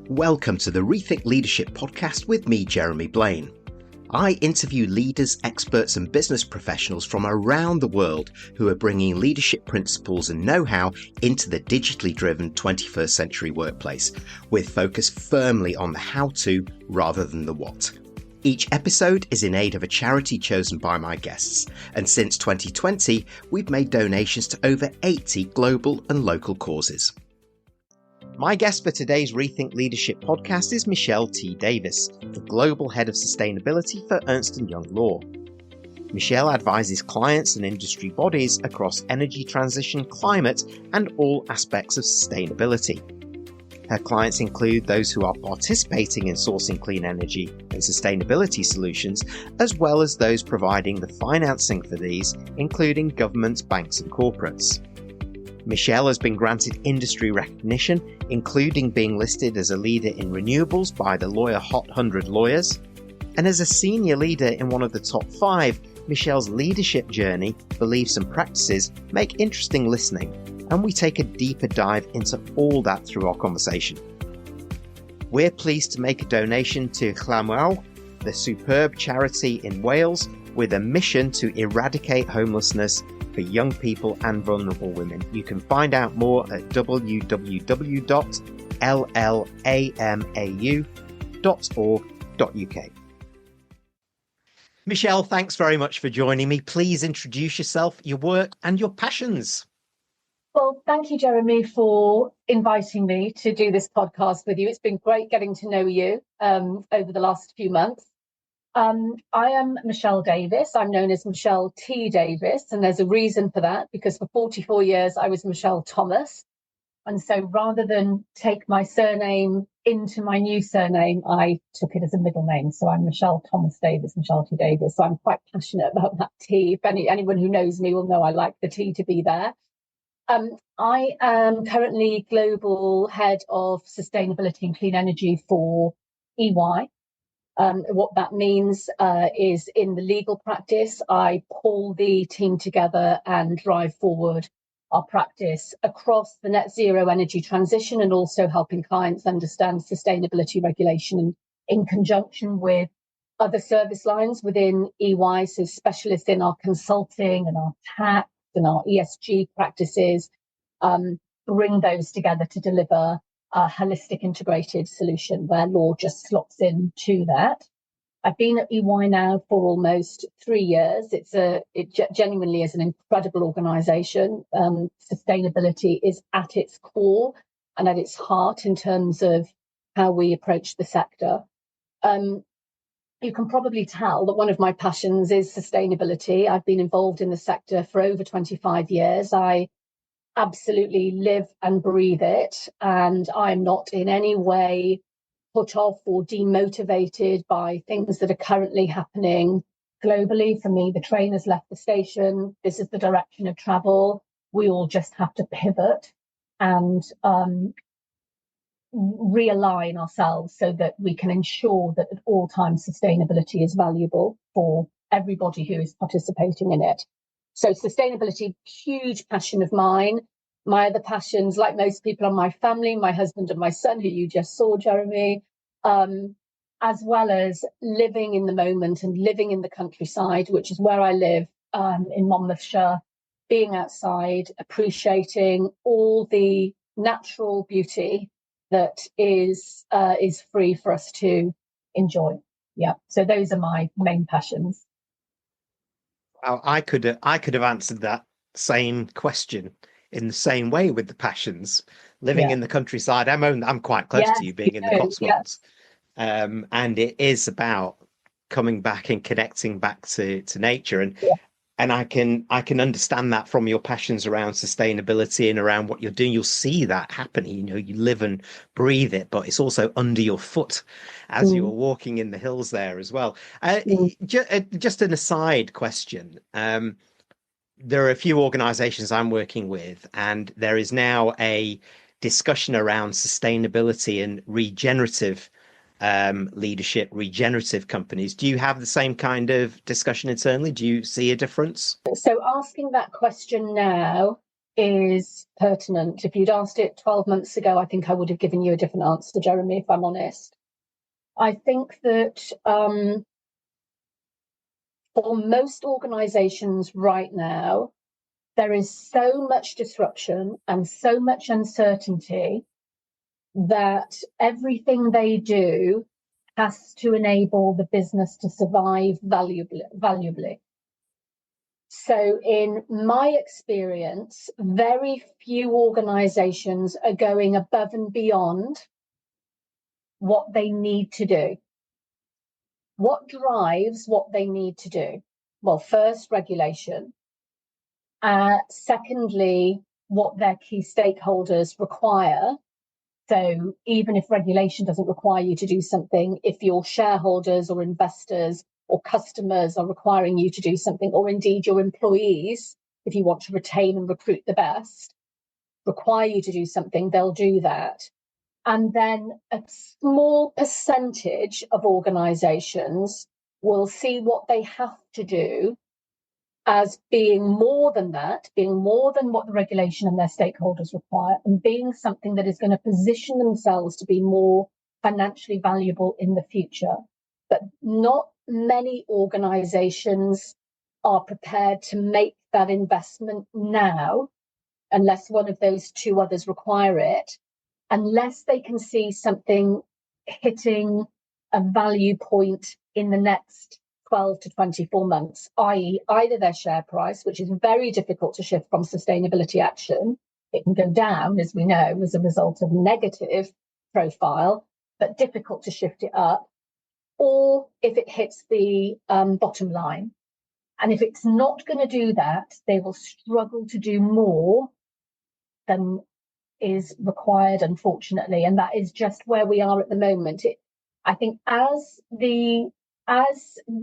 Welcome to the Rethink Leadership podcast with me, Jeremy Blaine. I interview leaders, experts and business professionals from around the world who are bringing leadership principles and know-how into the digitally driven 21st century workplace, with focus firmly on the how-to rather than the what. Each episode is in aid of a charity chosen by my guests, and since 2020, we've made donations to over 80 global and local causes. My guest for today's Rethink Leadership podcast is Michelle T. Davies, the Global Head of Sustainability for Ernst & Young Law. Michelle advises clients and industry bodies across energy transition, climate, and all aspects of sustainability. Her clients include those who are participating in sourcing clean energy and sustainability solutions, as well as those providing the financing for these, including governments, banks, and corporates. Michelle has been granted industry recognition, including being listed as a leader in renewables by the Lawyer Hot 100 Lawyers. And as a senior leader in one of the top 5, Michelle's leadership journey, beliefs and practices make interesting listening, and we take a deeper dive into all that through our conversation. We're pleased to make a donation to Llanwrwd, the superb charity in Wales, with a mission to eradicate homelessness for young people and vulnerable women. You can find out more at www.llamau.org.uk. Michelle, thanks very much for joining me. Please introduce yourself, your work and your passions. Well, thank you, Jeremy, for inviting me to do this podcast with you. It's been great getting to know you over the last few months. I am Michelle Davies. I'm known as Michelle T. Davies, and there's a reason for that, because for 44 years I was Michelle Thomas. And so rather than take my surname into my new surname, I took it as a middle name. So I'm Michelle Thomas Davies, Michelle T. Davies. So I'm quite passionate about that T. If anyone who knows me will know I like the T to be there. I am currently Global Head of Sustainability and Clean Energy for EY. What that means is in the legal practice, I pull the team together and drive forward our practice across the net zero energy transition, and also helping clients understand sustainability regulation in conjunction with other service lines within EY, so specialists in our consulting and our tax and our ESG practices, bring those together to deliver a holistic integrated solution where law just slots into that. I've been at EY now for almost 3 years. It genuinely is an incredible organisation. Sustainability is at its core and at its heart in terms of how we approach the sector. You can probably tell that one of my passions is sustainability. I've been involved in the sector for over 25 years. I absolutely live and breathe it, and I'm not in any way put off or demotivated by things that are currently happening globally. For me, the train has left the station. This is the direction of travel. We all just have to pivot and realign ourselves so that we can ensure that at all times sustainability is valuable for everybody who is participating in it. So sustainability, huge passion of mine. My other passions, like most people, are my family, my husband and my son, who you just saw, Jeremy, as well as living in the moment and living in the countryside, which is where I live in Monmouthshire, being outside, appreciating all the natural beauty that is free for us to enjoy. Yeah, so those are my main passions. I could have answered that same question in the same way with the passions. Living in the countryside, I'm quite close to you, being in the Cotswolds, and it is about coming back and connecting back to nature, and I can understand that from your passions around sustainability and around what you're doing. You'll see that happening. You live and breathe it, but it's also under your foot as you're walking in the hills there as well. Just an aside question. There are a few organizations I'm working with, and there is now a discussion around sustainability and regenerative leadership, regenerative companies. Do you have the same kind of discussion internally? Do you see a difference? So asking that question now is pertinent. If you'd asked it 12 months ago, I think I would have given you a different answer, Jeremy, if I'm honest. I think that for most organizations right now, there is so much disruption and so much uncertainty that everything they do has to enable the business to survive valuably. So in my experience, very few organizations are going above and beyond what they need to do. What drives what they need to do? Well, first, regulation. Secondly, what their key stakeholders require. So even if regulation doesn't require you to do something, if your shareholders or investors or customers are requiring you to do something, or indeed your employees, if you want to retain and recruit the best, require you to do something, they'll do that. And then a small percentage of organizations will see what they have to do as being more than that, being more than what the regulation and their stakeholders require, and being something that is going to position themselves to be more financially valuable in the future. But not many organizations are prepared to make that investment now, unless one of those two others require it, unless they can see something hitting a value point in the next 12 to 24 months, i.e. either their share price, which is very difficult to shift from sustainability action. It can go down, as we know, as a result of negative profile, but difficult to shift it up, or if it hits the bottom line. And if it's not going to do that, they will struggle to do more than is required, unfortunately. And that is just where we are at the moment. I think as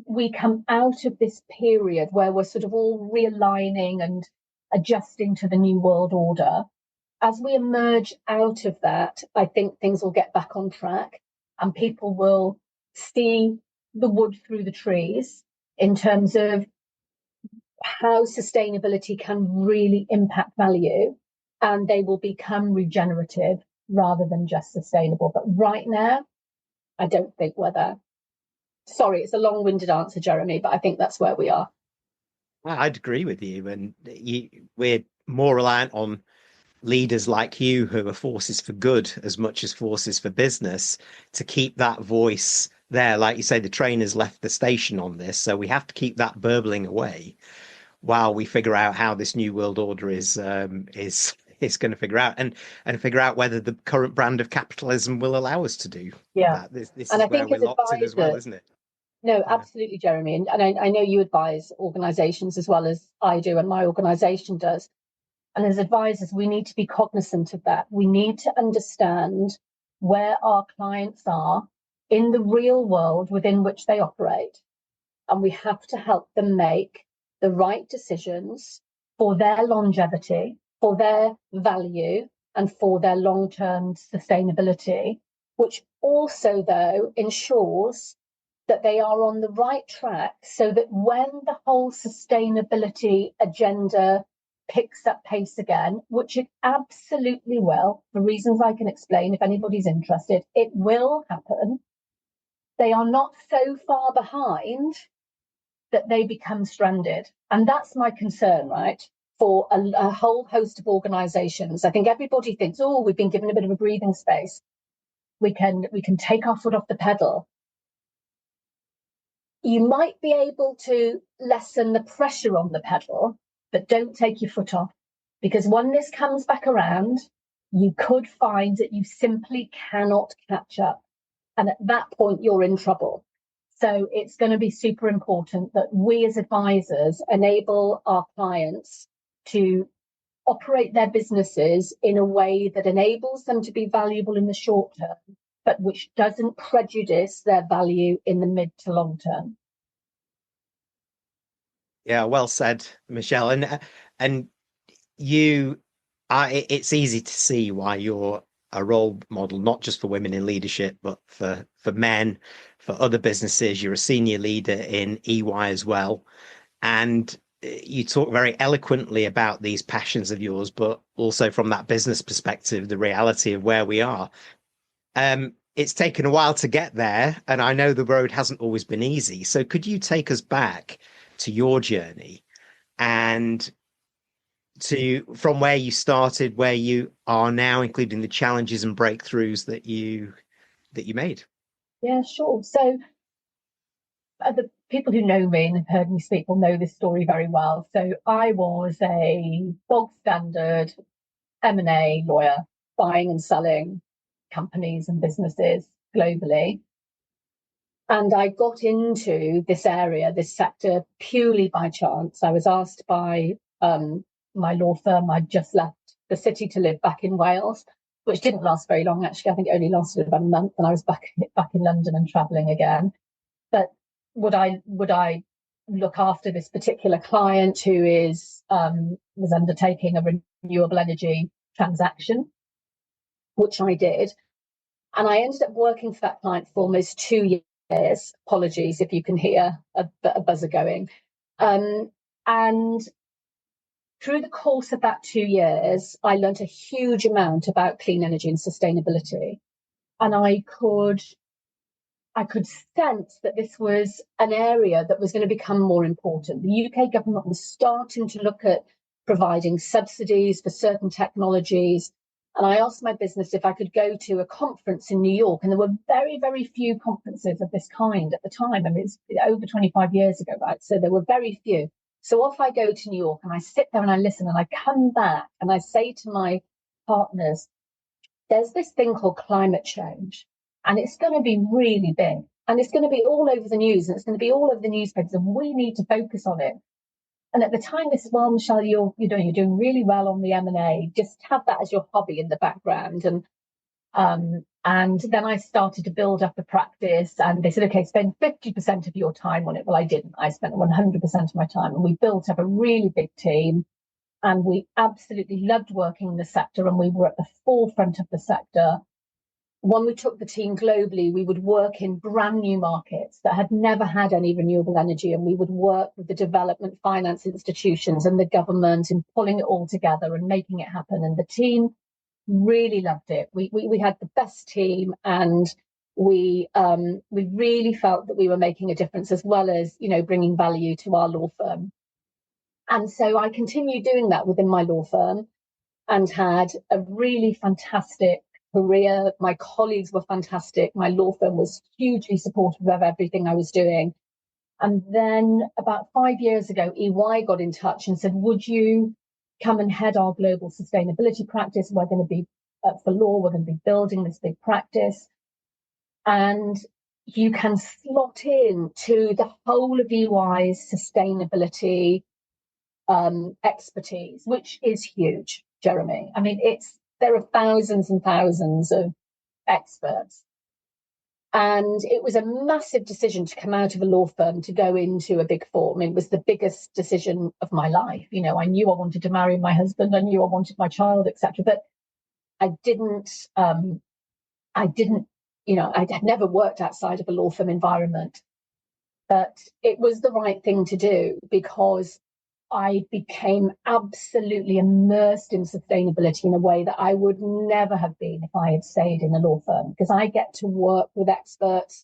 we come out of this period where we're sort of all realigning and adjusting to the new world order, as we emerge out of that, I think things will get back on track and people will see the wood through the trees in terms of how sustainability can really impact value, and they will become regenerative rather than just sustainable. But right now, I don't think we're there. Sorry, it's a long-winded answer, Jeremy, but I think that's where we are. I'd agree with you. And we're more reliant on leaders like you who are forces for good as much as forces for business to keep that voice there. Like you say, the train has left the station on this, so we have to keep that burbling away while we figure out how this new world order is going to figure out and figure out whether the current brand of capitalism will allow us to do that. This is where we're locked in as well, isn't it? No, absolutely, Jeremy. And I know you advise organizations as well as I do, and my organization does. And as advisors, we need to be cognizant of that. We need to understand where our clients are in the real world within which they operate. And we have to help them make the right decisions for their longevity, for their value, and for their long-term sustainability, which also, though, ensures that they are on the right track so that when the whole sustainability agenda picks up pace again, which it absolutely will, for reasons I can explain if anybody's interested, it will happen. They are not so far behind that they become stranded. And that's my concern, right? For a whole host of organizations. I think everybody thinks, oh, we've been given a bit of a breathing space. We can take our foot off the pedal. You might be able to lessen the pressure on the pedal, but don't take your foot off. Because when this comes back around, you could find that you simply cannot catch up. And at that point, you're in trouble. So it's going to be super important that we as advisors enable our clients to operate their businesses in a way that enables them to be valuable in the short term, but which doesn't prejudice their value in the mid to long term. Yeah, well said, Michelle. And it's easy to see why you're a role model, not just for women in leadership, but for men, for other businesses. You're a senior leader in EY as well. And you talk very eloquently about these passions of yours, but also from that business perspective, the reality of where we are. It's taken a while to get there, and I know the road hasn't always been easy. So could you take us back to your journey and to from where you started, where you are now, including the challenges and breakthroughs that you made? Yeah, sure. So the people who know me and have heard me speak will know this story very well. So I was a bog standard M&A lawyer, buying and selling companies and businesses globally. And I got into this area, this sector, purely by chance. I was asked by my law firm. I'd just left the city to live back in Wales, which didn't last very long, actually. I think it only lasted about a month, and I was back in London and traveling again. But would I look after this particular client who was undertaking a renewable energy transaction, which I did. And I ended up working for that client for almost 2 years. Apologies if you can hear a buzzer going. And through the course of that 2 years, I learned a huge amount about clean energy and sustainability. And I could sense that this was an area that was going to become more important. The UK government was starting to look at providing subsidies for certain technologies. And I asked my business if I could go to a conference in New York. And there were very, very few conferences of this kind at the time. I mean, it's over 25 years ago, right? So there were very few. So off I go to New York and I sit there and I listen and I come back and I say to my partners, there's this thing called climate change. And it's going to be really big. And it's going to be all over the news. And it's going to be all over the newspapers. And we need to focus on it. And at the time, this is, well, Michelle, you're doing really well on the M&A. Just have that as your hobby in the background. And then I started to build up the practice. And they said, okay, spend 50% of your time on it. Well, I didn't. I spent 100% of my time. And we built up a really big team. And we absolutely loved working in the sector. And we were at the forefront of the sector. When we took the team globally, we would work in brand new markets that had never had any renewable energy. And we would work with the development finance institutions and the government in pulling it all together and making it happen. And the team really loved it. We had the best team, and we really felt that we were making a difference, as well as, bringing value to our law firm. And so I continued doing that within my law firm and had a really fantastic career. My colleagues were fantastic. My law firm was hugely supportive of everything I was doing. And then about 5 years ago, EY got in touch and said, would you come and head our global sustainability practice? We're going to be, for law, we're going to be building this big practice. And you can slot in to the whole of EY's sustainability expertise, which is huge, Jeremy. I mean, there are thousands and thousands of experts. And it was a massive decision to come out of a law firm to go into a big four. I mean, it was the biggest decision of my life. I knew I wanted to marry my husband. I knew I wanted my child, etc. But I had never worked outside of a law firm environment. But it was the right thing to do, because I became absolutely immersed in sustainability in a way that I would never have been if I had stayed in a law firm, because I get to work with experts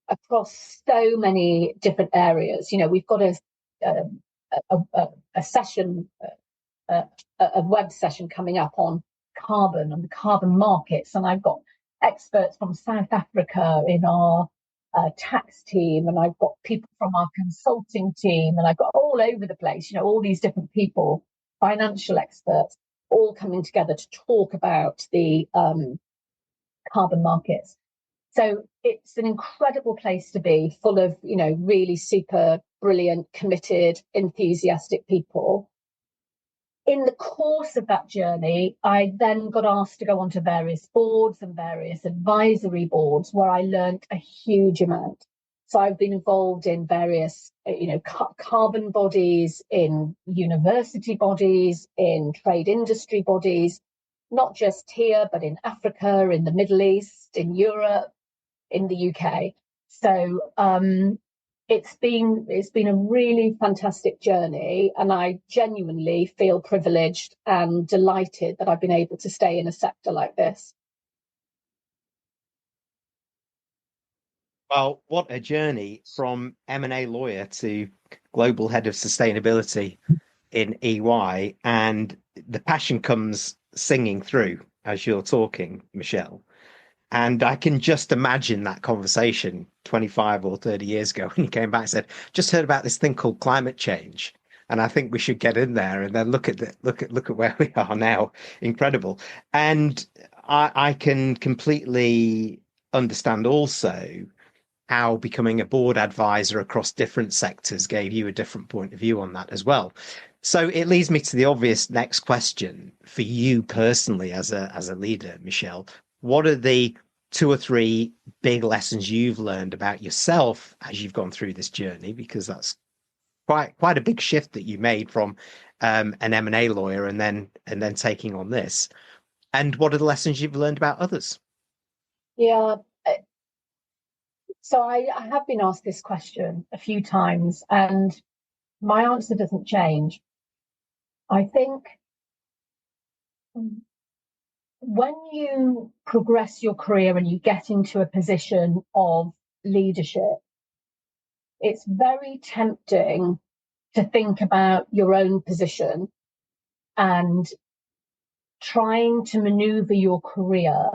across so many different areas. We've got a session, a web session coming up on carbon and the carbon markets, and I've got experts from South Africa in our tax team, and I've got people from our consulting team, and I've got all over the place, all these different people, financial experts, all coming together to talk about the carbon markets. So it's an incredible place to be, full of, really super brilliant, committed, enthusiastic people. In the course of that journey, I then got asked to go onto various boards and various advisory boards, where I learned a huge amount. So I've been involved in various, carbon bodies, in university bodies, in trade industry bodies, not just here, but in Africa, in the Middle East, in Europe, in the UK. So it's been a really fantastic journey, and I genuinely feel privileged and delighted that I've been able to stay in a sector like this. Well, what a journey from M&A lawyer to global head of sustainability in EY. And the passion comes singing through as you're talking, Michelle. And I can just imagine that conversation 25 or 30 years ago when you came back and said, just heard about this thing called climate change. And I think we should get in there and then look at where we are now. Incredible. And I can completely understand also how becoming a board advisor across different sectors gave you a different point of view on that as well. So it leads me to the obvious next question for you personally as a leader, Michelle. What are the two or three big lessons you've learned about yourself as you've gone through this journey? Because that's quite a big shift that you made from an M&A lawyer and then taking on this. And what are the lessons you've learned about others? Yeah. So I have been asked this question a few times, and my answer doesn't change. I think when you progress your career and you get into a position of leadership, it's very tempting to think about your own position and trying to maneuver your career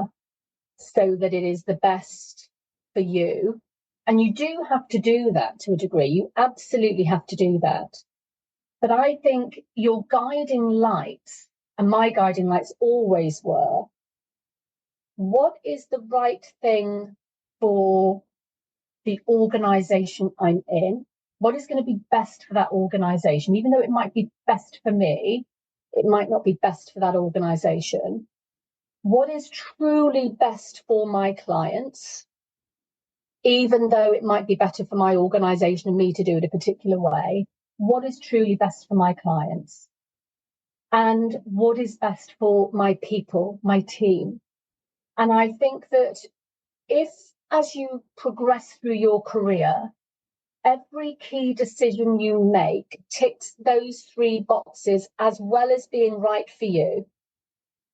so that it is the best for you. And you do have to do that to a degree. You absolutely have to do that. But I think your guiding lights, and my guiding lights always were, what is the right thing for the organization I'm in? What is going to be best for that organization? Even though it might be best for me, it might not be best for that organization. What is truly best for my clients, even though it might be better for my organization and me to do it a particular way? What is truly best for my clients? And what is best for my people, my team? And I think that if, as you progress through your career, every key decision you make ticks those three boxes as well as being right for you,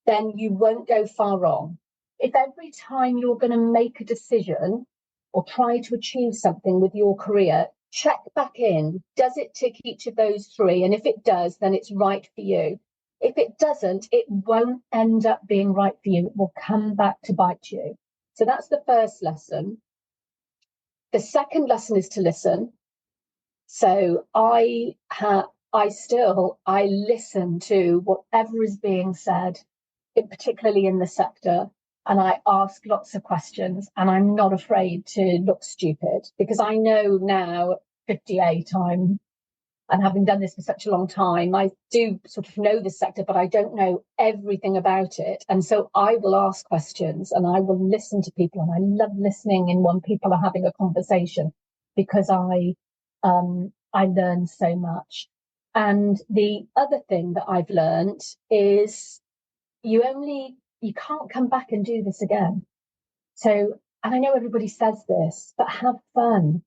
then you won't go far wrong. If every time you're going to make a decision or try to achieve something with your career, check back in, does it tick each of those three? And if it does, then it's right for you. If it doesn't, it won't end up being right for you. It will come back to bite you. So that's the first lesson. The second lesson is to listen. So I listen to whatever is being said, particularly in the sector, and I ask lots of questions, and I'm not afraid to look stupid, because I know now at 58, and having done this for such a long time, I do sort of know the sector, but I don't know everything about it. And so I will ask questions and I will listen to people, and I love listening in when people are having a conversation, because I learn so much. And the other thing that I've learned is you can't come back and do this again. So, and I know everybody says this, but have fun,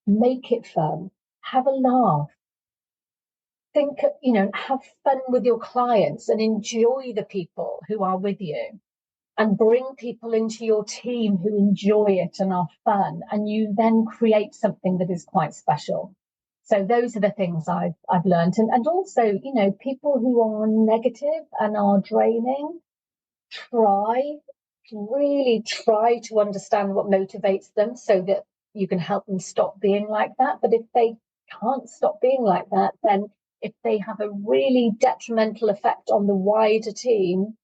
make it fun, have a laugh, have fun with your clients and enjoy the people who are with you, and bring people into your team who enjoy it and are fun. And you then create something that is quite special. So those are the things I've learned. And also, people who are negative and are draining, really try to understand what motivates them so that you can help them stop being like that. But if they can't stop being like that, then if they have a really detrimental effect on the wider team,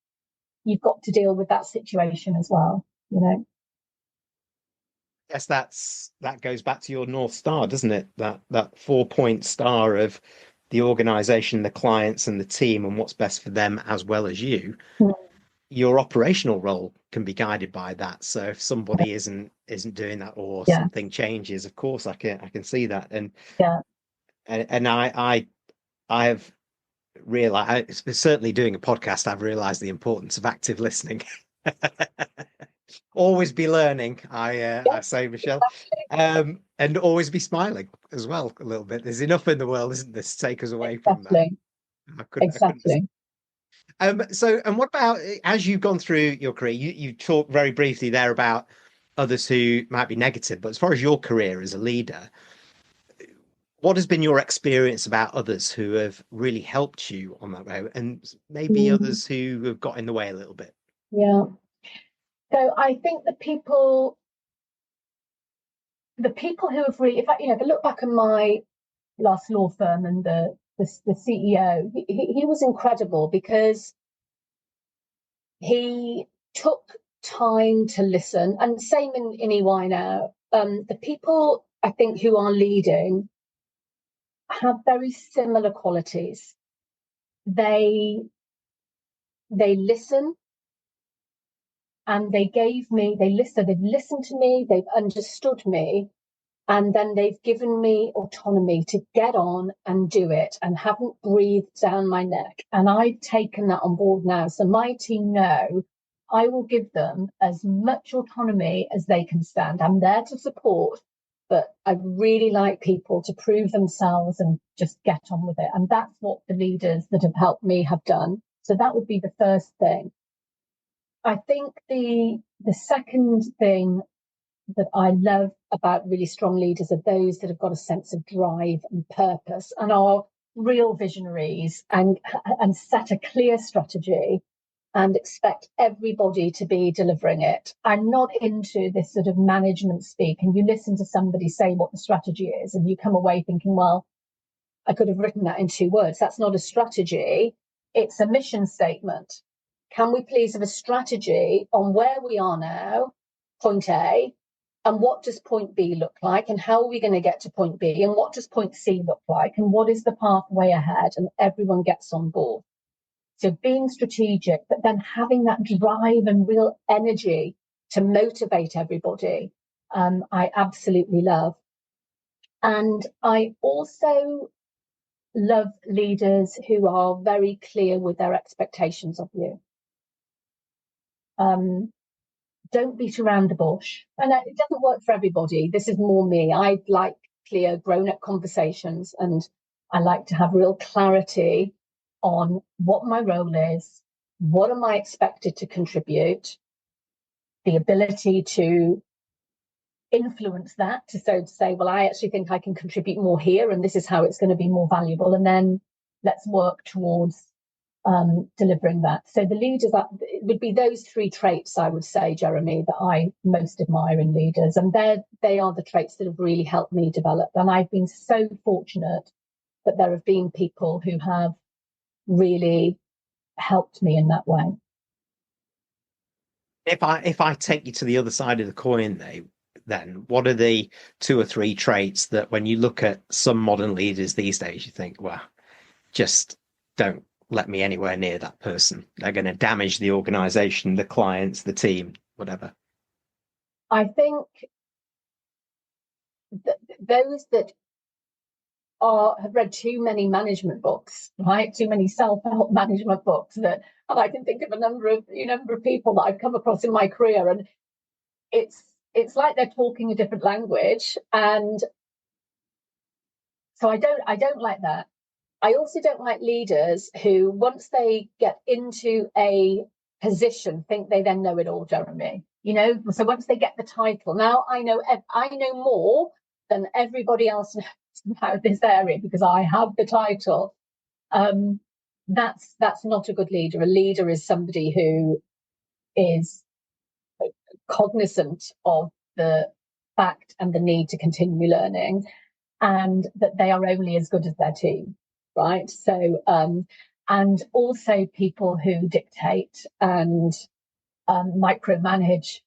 you've got to deal with that situation as well, Yes, that goes back to your North Star, doesn't it? That 4-point star of the organization, the clients, and the team, and what's best for them as well as you. Mm. Your operational role can be guided by that. So if somebody isn't doing that, or something changes, of course I can see that. And I have realized, certainly doing a podcast, I've realized the importance of active listening. Always be learning, I say, Michelle. And And always be smiling as well a little bit. There's enough in the world, isn't there, to take us away from that. Exactly. I couldn't. Exactly. So, and what about as you've gone through your career? You talked very briefly there about others who might be negative, but as far as your career as a leader, what has been your experience about others who have really helped you on that way, and maybe Mm, others who have got in the way a little bit? yeah. So I think the people who have really, if I look back at my last law firm and the CEO, he was incredible because he took time to listen. And same in EY now. The people I think who are leading have very similar qualities. They listen, and they've listened to me, they've understood me, and then they've given me autonomy to get on and do it and haven't breathed down my neck. And I've taken that on board now. So my team know I will give them as much autonomy as they can stand. I'm there to support, but I really like people to prove themselves and just get on with it. And that's what the leaders that have helped me have done. So that would be the first thing. I think the second thing that I love about really strong leaders are those that have got a sense of drive and purpose and are real visionaries and set a clear strategy and expect everybody to be delivering it. I'm not into this sort of management speak, and you listen to somebody say what the strategy is and you come away thinking, well, I could have written that in 2 words. That's not a strategy. It's a mission statement. Can we please have a strategy on where we are now, point A, and what does point B look like, and how are we going to get to point B, and what does point C look like, and what is the pathway ahead, and everyone gets on board. So being strategic, but then having that drive and real energy to motivate everybody, I absolutely love. And I also love leaders who are very clear with their expectations of you. Don't beat around the bush. And it doesn't work for everybody. This is more me. I like clear, grown-up conversations, and I like to have real clarity on what my role is, what am I expected to contribute, the ability to influence that, to say, well, I actually think I can contribute more here, and this is how it's going to be more valuable. And then let's work towards delivering that. So the leaders, it would be those 3 traits, I would say, Jeremy, that I most admire in leaders. And they are the traits that have really helped me develop. And I've been so fortunate that there have been people who have really helped me in that way. If I take you to the other side of the coin, then what are the 2 or 3 traits that when you look at some modern leaders these days, you think, well, just don't let me anywhere near that person. They're going to damage the organization, the clients, the team, whatever. I think that those that have read too many management books, right? Too many self-help management books and I can think of a number of people that I've come across in my career, and it's like they're talking a different language. And so I don't like that. I also don't like leaders who, once they get into a position, think they then know it all, Jeremy. So once they get the title, now I know more than everybody else knows about this area because I have the title. That's not a good leader. A leader is somebody who is cognizant of the fact and the need to continue learning, and that they are only as good as their team, right? So, and also people who dictate and micromanage.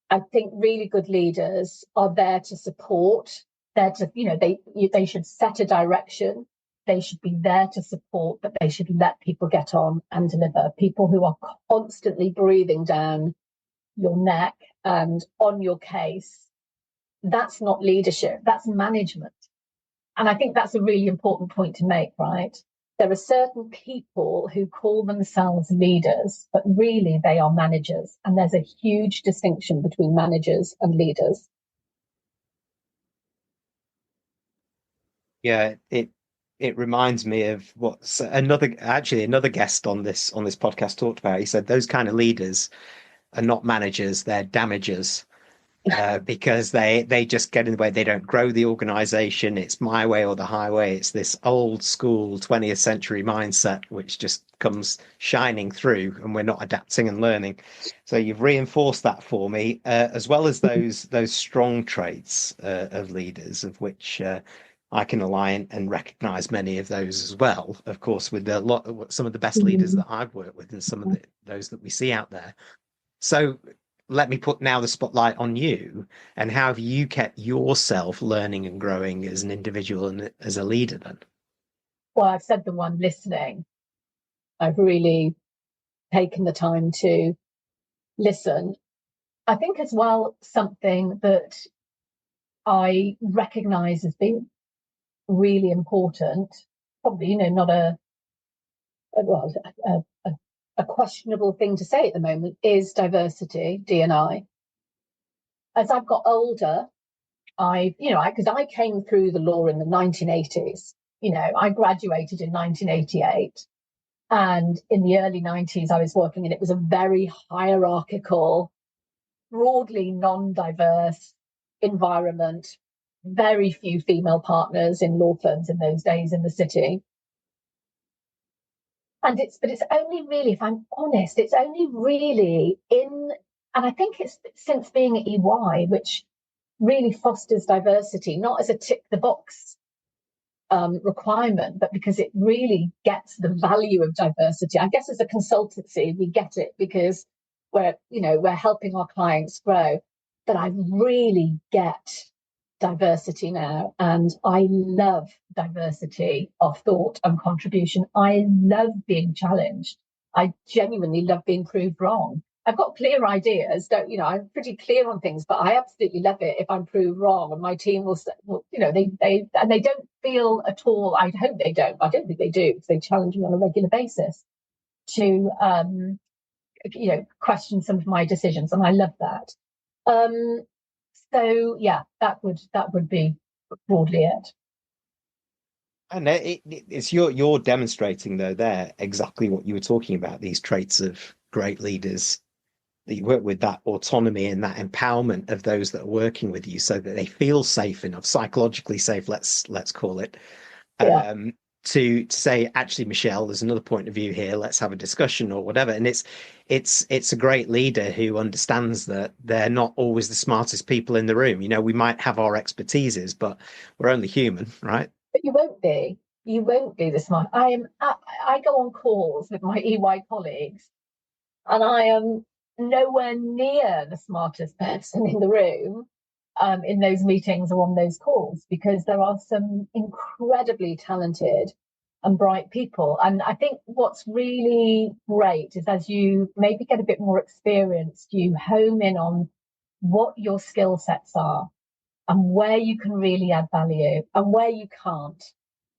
I think really good leaders are there to support. There to, they should set a direction. They should be there to support, but they should let people get on and deliver. People who are constantly breathing down your neck and on your case, that's not leadership, that's management. And I think that's a really important point to make, right? There are certain people who call themselves leaders, but really they are managers. And there's a huge distinction between managers and leaders. Yeah, it reminds me of what's another guest on this podcast talked about. He said those kind of leaders are not managers, they're damagers. Because they just get in the way. They don't grow the organization. It's my way or the highway. It's this old school 20th century mindset which just comes shining through, and we're not adapting and learning. So you've reinforced that for me, as well as those strong traits of leaders, of which I can align and recognize many of those as well. Of course, with some of the best leaders Mhm. that I've worked with, and some of those that we see out there. So let me put now the spotlight on you, and how have you kept yourself learning and growing as an individual and as a leader then? Well, I've said the one listening. I've really taken the time to listen. I think as well, something that I recognize as being really important, probably, not well, a questionable thing to say at the moment, is diversity, D&I. As I've got older, because I came through the law in the 1980s. I graduated in 1988. And in the early 90s, I was working, and it was a very hierarchical, broadly non-diverse environment. Very few female partners in law firms in those days in the city. But it's only really, if I'm honest, it's only really and I think it's since being at EY, which really fosters diversity, not as a tick the box requirement, but because it really gets the value of diversity. I guess as a consultancy, we get it because we're helping our clients grow. But I really get diversity now, and I love diversity of thought and contribution. I love being challenged. I genuinely love being proved wrong. I've got clear ideas, I'm pretty clear on things, but I absolutely love it if I'm proved wrong, and my team will, they don't feel at all. I hope they don't. I don't think they do, because they challenge me on a regular basis to, question some of my decisions, and I love that. So yeah, that would be broadly it. And it's you're demonstrating though there exactly what you were talking about, these traits of great leaders, that you work with, that autonomy and that empowerment of those that are working with you, so that they feel safe enough, psychologically safe, let's call it, Yeah, um, to say, actually, Michelle, there's another point of view here. Let's have a discussion or whatever. And it's a great leader who understands that they're not always the smartest people in the room. We might have our expertises, but we're only human, right? but you won't be. You won't be the smart. I go on calls with my EY colleagues, and I am nowhere near the smartest person in the room, in those meetings or on those calls, because there are some incredibly talented and bright people. And I think what's really great is, as you maybe get a bit more experienced, you home in on what your skill sets are and where you can really add value and where you can't.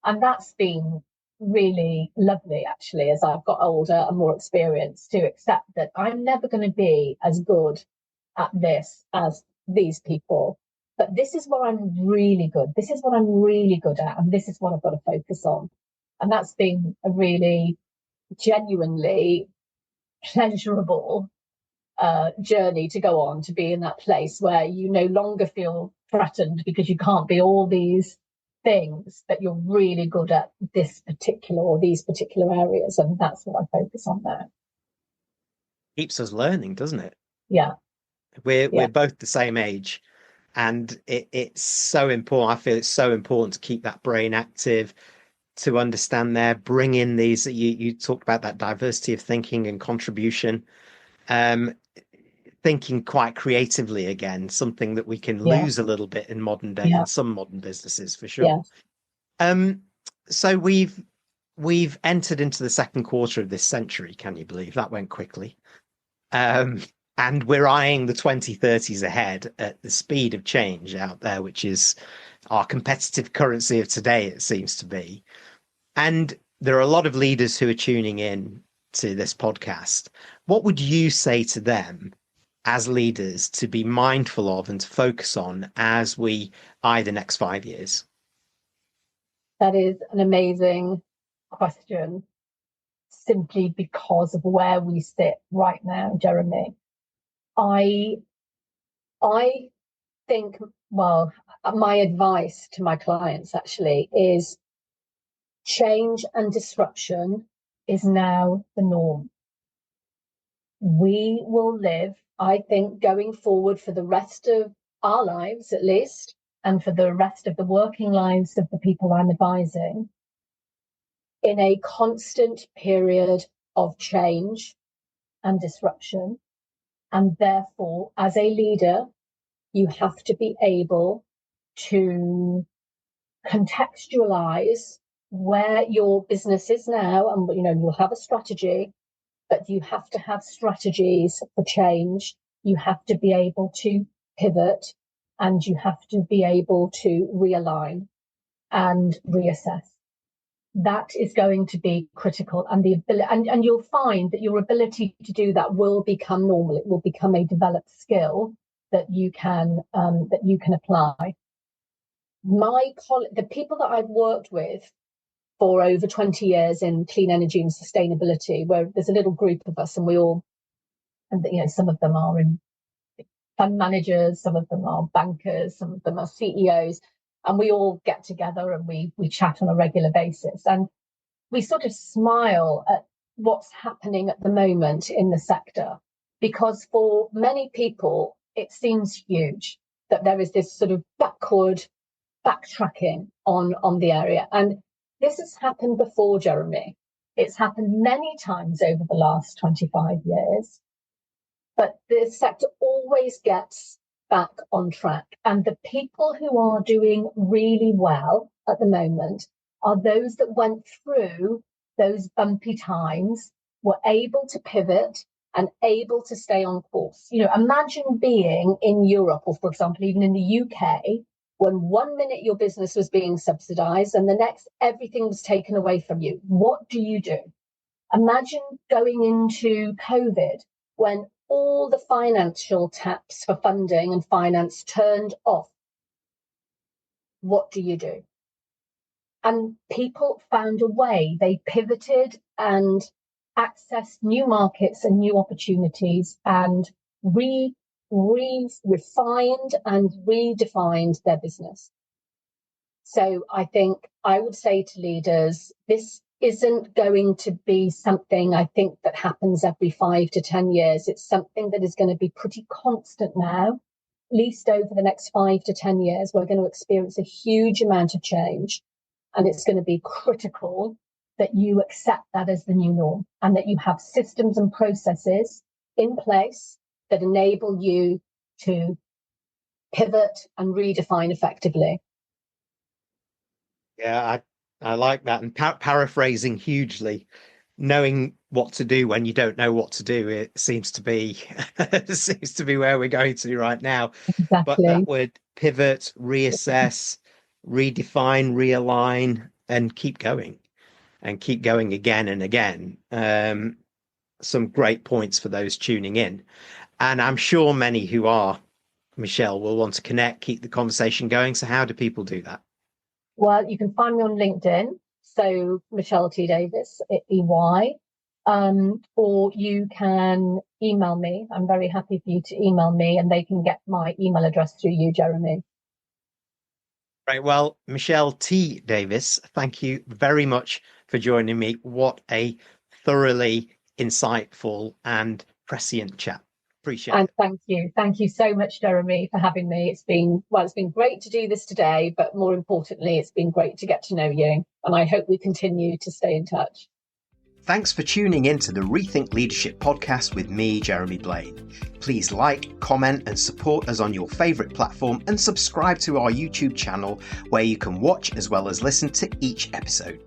And that's been really lovely, actually, as I've got older and more experienced, to accept that I'm never going to be as good at this as these people. But this is what I'm really good. This is what I'm really good at. And this is what I've got to focus on. And that's been a really genuinely pleasurable journey to go on, to be in that place where you no longer feel threatened because you can't be all these things, that you're really good at this particular or these particular areas. And that's what I focus on now. Keeps us learning, doesn't it? Yeah. We're Yeah. both the same age, and it's so important. I feel it's so important to keep that brain active, to understand there, bring in these. You talked about that diversity of thinking and contribution, um, thinking quite creatively again, something that we can Yeah. lose a little bit in modern day, Yeah. in some modern businesses for Yeah. sure. Um, so we've entered into the second quarter of this century. Can you believe that went quickly? Um, and we're eyeing the 2030s ahead at the speed of change out there, which is our competitive currency of today, it seems to be. And there are a lot of leaders who are tuning in to this podcast. What would you say to them as leaders to be mindful of and to focus on as we eye the next 5 years? That is an amazing question, simply because of where we sit right now, Jeremy. I think, well, my advice to my clients actually is change and disruption is now the norm. We will live, I think, going forward for the rest of our lives, at least, and for the rest of the working lives of the people I'm advising, in a constant period of change and disruption. And therefore, as a leader, you have to be able to contextualize where your business is now. And, you'll have a strategy, but you have to have strategies for change. You have to be able to pivot, and you have to be able to realign and reassess. That is going to be critical, and and you'll find that your ability to do that will become normal. It will become a developed skill that you can apply. The people that I've worked with for over 20 years in clean energy and sustainability, where there's a little group of us, and we all, and some of them are in fund managers, some of them are bankers, some of them are CEOs, and we all get together and we chat on a regular basis, and we sort of smile at what's happening at the moment in the sector, because for many people it seems huge that there is this sort of backtracking on the area. And this has happened before, Jeremy. It's happened many times over the last 25 years, but the sector always gets back on track. And the people who are doing really well at the moment are those that went through those bumpy times, were able to pivot and able to stay on course. Imagine being in Europe, or for example, even in the UK, when 1 minute your business was being subsidized and the next everything was taken away from you. What do you do? Imagine going into COVID when all the financial taps for funding and finance turned off. What do you do? And people found a way. They pivoted and accessed new markets and new opportunities, and refined and redefined their business. So I think I would say to leaders, this isn't going to be something I think that happens every 5 to 10 years. It's something that is going to be pretty constant now, at least over the next 5 to 10 years. We're going to experience a huge amount of change, and it's going to be critical that you accept that as the new norm, and that you have systems and processes in place that enable you to pivot and redefine effectively. Yeah, I like that. And paraphrasing hugely, knowing what to do when you don't know what to do, it seems to be where we're going to right now. Exactly. But that word pivot, reassess, redefine, realign, and keep going again and again. Some great points for those tuning in. And I'm sure many who are, Michelle, will want to connect, keep the conversation going. So how do people do that? Well, you can find me on LinkedIn. So Michelle T. Davies, EY. Or you can email me. I'm very happy for you to email me, and they can get my email address through you, Jeremy. Right. Well, Michelle T. Davies, thank you very much for joining me. What a thoroughly insightful and prescient chat. Appreciate it. And thank you so much, Jeremy, for having me. It's been great to do this today, but more importantly, it's been great to get to know you, and I hope we continue to stay in touch. Thanks for tuning in to the Rethink Leadership podcast with me, Jeremy Blaine. Please like, comment and support us on your favourite platform, and subscribe to our YouTube channel where you can watch as well as listen to each episode.